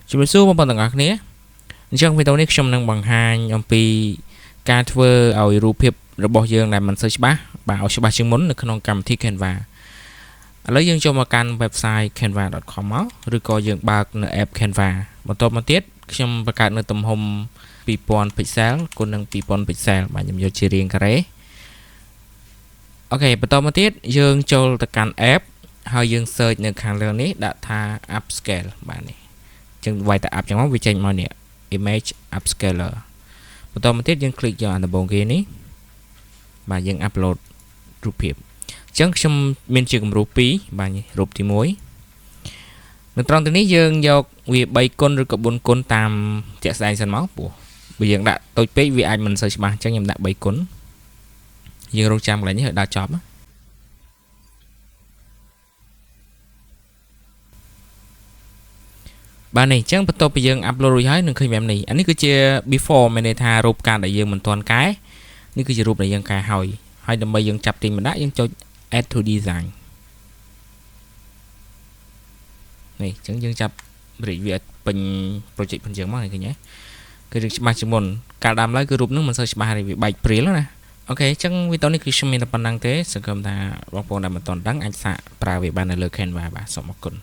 Chúng mình xuống bằng tầng ạc này trong video này chúng nâng bằng hai ông pi ca thơ ở Europe rồi bỏ dương này mình search bar và ở số 3 chương muốn được không cầm thi Canva lấy dương cho một căn website canva.com rồi có dương bạc ở app Canva một top một tiết trongประกาศ នៅ ទំហំ 2000 pixel គុណនឹង 2000 pixel បាទខ្ញុំយកជារាងការ៉េអូខេបន្តមកទៀតយើងចូលទៅកាន់ app ហើយយើង search នៅខាងលើនេះដាក់ថា upscale បាទនេះចឹងវាយតែ app ចឹងមកវាចេញមកនេះ image upscaler បន្តមកទៀតយើង click យកអាដំបូងគេនេះបាទយើង upload រូបភាពចឹងខ្ញុំមានជាគំរូ2បាទរូបទី1នៅត្រង់ទីនេះយើងយកវា3គុណឬក៏4គុណតាមជាក់ស្ដែងសិនមកព្រោះបើយើងដាក់តូចពេកវាអាចមិនសូវច្បាស់ចឹងខ្ញុំដាក់3គុណយើងរងចាំកន្លែងនេះឲ្យដល់ចប់បាទនេះចឹងបន្ទាប់ពីយើង upload រួចហើយនឹងឃើញបែបនេះអានេះគឺជា before មានន័យថារូបកាលដែលយើងមិនទាន់កែនេះគឺជារូបដែលយើងកែហើយដើម្បីយើងចាប់ទីមកដាក់យើងចុច add to design នេះចឹងយើងចាប់រីកវាពេញ project ផងចឹងមកឃើញទេគឺរឿងច្បាស់ជាងមុនកាលដើមឡើយគឺរូបនឹងមិនសូវច្បាស់ហើយវាបែកព្រាលណាអូខេចឹងវីដេអូនេះគឺខ្ញុំមានតែប៉ុណ្្នឹងទេសង្ឃឹមថាបងប្អូនដែលមិនទាន់ដឹងអាចសាកប្រើវាបាននៅលើ Canva បាទសូមអរគុណ